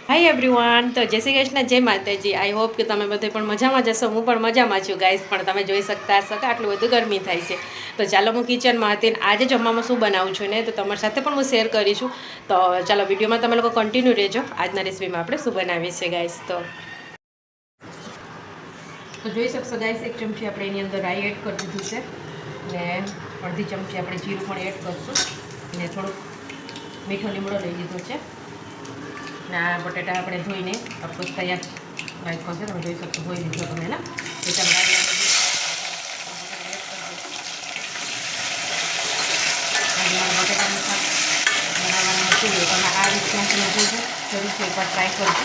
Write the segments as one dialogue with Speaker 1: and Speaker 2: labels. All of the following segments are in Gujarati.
Speaker 1: હાય એવરીવન, તો જય શ્રી કૃષ્ણ, જય માતાજી. આઈ હોપ કે તમે બધે પણ મજામાં જશો. હું પણ મજામાં છું ગાઈસ. પણ તમે જોઈ શકતા હશો કે આટલું બધું ગરમી થાય છે. તો ચાલો હું કિચનમાં હતી ને આજે જમવામાં શું બનાવું છું ને તો તમારી સાથે પણ હું શેર કરીશું. તો ચાલો વિડીયોમાં તમે લોકો કન્ટિન્યુ રહેજો. આજના રેસીપીમાં આપણે શું બનાવીએ છીએ ગાઈસ. તો જોઈ શકશો ગાઈસ, એક ચમચી આપણે એની અંદર રાઈ એડ કરી દીધું છે ને અડધી ચમચી આપણે જીરું પણ એડ કરશું ને થોડુંક મીઠો લીમડો લઈ લીધો છે ને આ બટેટા આપણે ધોઈને અફકોર્સ તૈયાર રાખ્યો છે. તમે જોઈ શકશો, ધોઈ લીધો તમે ને બટેટાનું શાક બનાવવાનું હતું તમે આ રીતના તમે જોઈજો, જરૂરથી એકવાર ટ્રાય કરજો.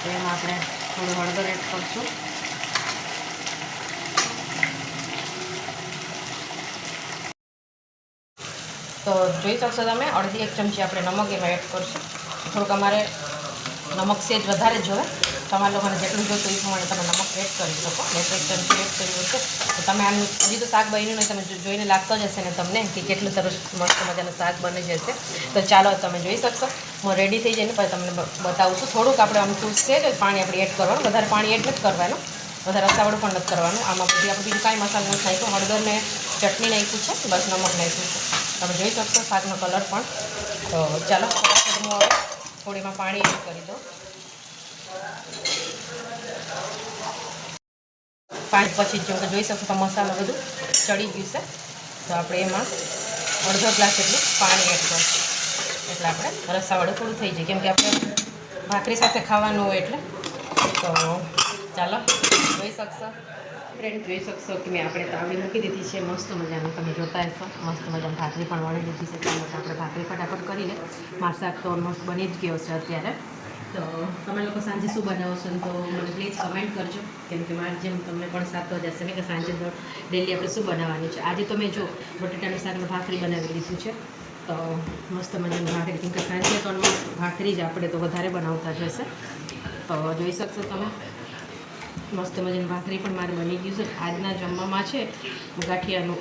Speaker 1: તો એમાં આપણે થોડું હળદર એડ કરશું. તો જોઈ શકશો તમે અડધી એક ચમચી આપણે નમક એમાં એડ કરશું. થોડુંક અમારે નમક સેજ વધારે જ જોઈએ, તમારા લોકોને જેટલું જોતું એ પ્રમાણે તમે નમક એડ કરી શકો. એક ચમચી એડ કર્યું છે તો તમે આનું હજી તો શાક બન્યું નહીં, તમે જોઈને લાગતો જ હશે ને તમને કે કેટલું સરસ મસ્ત મજાનું શાક બની જશે. તો ચાલો તમે જોઈ શકશો, હું રેડી થઈ જઈને પછી તમને બતાવું છું. થોડુંક આપણે આમથું છે જ પાણી આપણે એડ કરવાનું, વધારે પાણી એડ નથી કરવાનું, વધારે રસાવાળું પણ નથી કરવાનું. આમાં બધી આપણે બીજું કાંઈ મસાલો નથી નાખ્યો, હળદર ને ચટણી નાખ્યું છે, બસ નમક નાખ્યું છે. તમે જોઈ શકશો શાકનો કલર પણ. તો ચાલો હું હવે થોડીમાં પાણી એડ કરી દઉં. પાણી પછી જો જોઈ શકશો તો મસાલો બધું ચડી ગયું છે. તો આપણે એમાં અડધો ગ્લાસ જેટલું પાણી એડ કરીશું એટલે આપણે રસાવાળું થોડું થઈ જાય, કેમ કે આપણે ભાખરી સાથે ખાવાનું હોય એટલે. તો ચાલો જોઈ શકશો ફ્રેન્ડ, જોઈ શકશો કે મેં આપણે તાવડી મૂકી દીધી છે મસ્ત મજાનું. તમે જોતા હશો મસ્ત મજાની ભાખરી પણ વળી લીધી છે. ચાલો આપણે ભાખરી ફટાફટ કરી લે. મારો શાક તો ઓલમોસ્ટ બની જ ગયો છે અત્યારે. તો તમે લોકો સાંજે શું બનાવો છો તો મને પ્લીઝ કમેન્ટ કરજો, કેમ કે મારી જેમ તમને પણ શાક તો જશે ને કે સાંજે ડેલી આપણે શું બનાવવાનું છે. આજે તો મેં જો બટેટાનું શાકનું ભાખરી બનાવી લીધું છે. તો મસ્ત મજાની ભાખરી, કેમ કે સાંજે તો ભાખરી જ આપણે તો વધારે બનાવતા જશે. તો જોઈ શકશો તમે મસ્ત મજાની ભાખરી પણ મારે બની ગયું છે. આજના જમવામાં છે ગાંઠિયાનું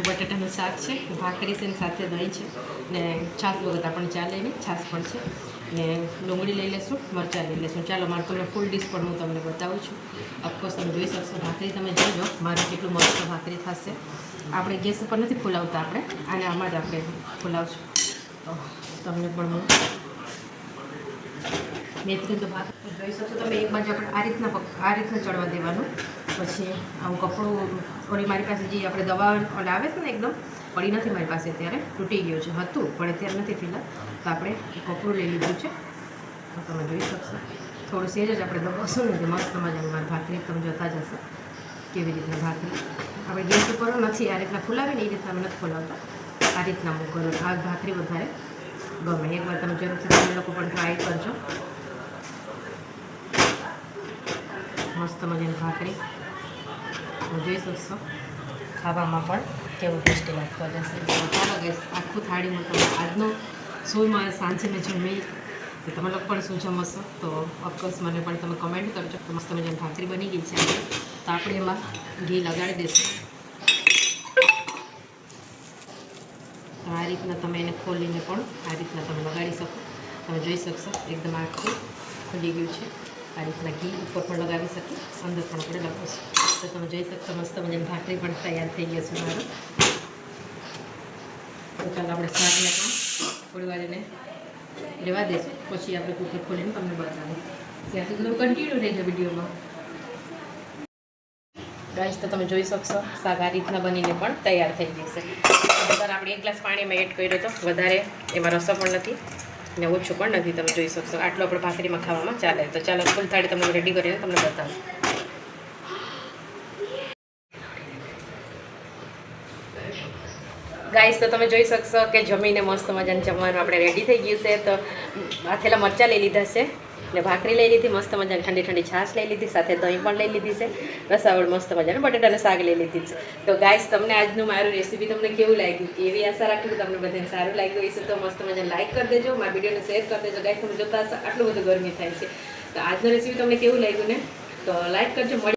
Speaker 1: બટેટાનું શાક છે, ભાખરી છે ને સાથે દહીં છે ને છાશ વગર આપણને ચાલે નહીં, છાશ પણ છે ને ડુંગળી લઈ લઈશું, મરચાં લઈ લઈશું. ચાલો મારે તમને ફૂલ ડીશ પણ હું તમને બતાવું છું. અફકોર્સ તમે જોઈ શકશો ભાખરી, તમે જોજો મારું કેટલું મસ્ત ભાખરી થશે. આપણે ગેસ ઉપર નથી ફૂલાવતા, આપણે આને આમાં જ આપણે ફૂલાવશું. તો તમને પણ હું મેથી તો ભાખરી જોઈ શકશો તમે. એક બાજુ આપણે આ રીતના ચડવા દેવાનું. પછી આવું કપડું, ઓલી મારી પાસે જે આપણે દવા ઓલા આવે છે ને એકદમ પડી નથી મારી પાસે, અત્યારે તૂટી ગયું છે, હતું પણ અત્યારે નથી ફિલહાલ. તો આપણે કપડું લઈ લીધું છે. તો તમે જોઈ શકશો થોડું સેજ જ આપણે દબાવશું ને મસ્ત મજાની મારી ભાખરી તમે જોતા જ હશો કેવી રીતના ભાખરી. આપણે ગેસ ઉપર નથી આ રીતના ફૂલાવે ને એ રીતના અમે નથી ફૂલાવતા, આ રીતના મૂકવાનું. આ ભાખરી વધારે ગમે. એકવાર તમે જરૂરથી તમે લોકો પણ ટ્રાય કરજો. મસ્ત મજાની ભાખરી તમે જોઈ શકશો, ખાવામાં પણ કેવું ટેસ્ટી લાગતો જશે. ચાલો ગેસ આખું થાળીમાં તમે આજનો શું મારે સાંજે મેં જમી તો તમે લોકો પણ શું જમશો તો ઓફકોર્સ મને પણ તમે કમેન્ટ કરજો. મસ્ત મજાની ભાખરી બની ગઈ છે. તો આપણે એમાં ઘી લગાડી દઈશું. આ રીતના તમે એને ખોલીને પણ આ રીતના તમે લગાડી શકો. તમે જોઈ શકશો એકદમ આખું ખુલી ગયું છે. આ રીતના ઘી ઉપર પણ લગાવી શકીએ, અંદર પણ આપણે લગાવીશું. તો તમે જોઈ શકશો મસ્ત મજાની ભાખરી પણ તૈયાર થઈ ગઈ છે મારું. તો ચાલો આપણે શાકને પણ થોડી વાર એને રહેવા દઈશું, પછી આપણે કુકર ખોલીને તમને બતાવીએ. ત્યાં સુધી તમે કન્ટિન્યુ રહેજો વિડીયોમાં. ગાઈસ તો તમે જોઈ શકશો શાક આ રીતના બનીને પણ તૈયાર થઈ જશે. વધારે આપણે 1 ગ્લાસ પાણીમાં એડ કર્યો તો વધારે એમાં રસો પણ નથી ને ઓછું પણ નથી. તમે જોઈ શકશો આટલો આપણે ભાખરીમાં ખાવામાં ચાલે. તો ચાલો ફૂલ થાળી તમને રેડી કરીને તમને બતાવું. ગાઈસ તો તમે જોઈ શકશો કે જમીને મસ્ત મજાનું જમવાનું આપણે રેડી થઈ ગયું છે. તો આથેલા મરચાં લઈ લીધા છે ને ભાખરી લઈ લીધી, મસ્ત મજાની ઠંડી ઠંડી છાશ લઈ લીધી, સાથે દહીં પણ લઈ લીધી છે, રસાવાળું મસ્ત મજાનું બટેટાનું શાક લઈ લીધી છે. તો ગાઈસ તમને આજનું મારું રેસીપી તમને કેવું લાગ્યું એવી આશા રાખું કે તમને બધાને સારું લાગ્યું હશે. તો મસ્ત મજાને લાઈક કરી દેજો, મારા વિડીયોને શેર કરી દેજો. ગાઈસ તમે જોતા હશો આટલું બધું ગરમી થાય છે. તો આજનું રેસીપી તમને કેવું લાગ્યું ને તો લાઈક કરજો.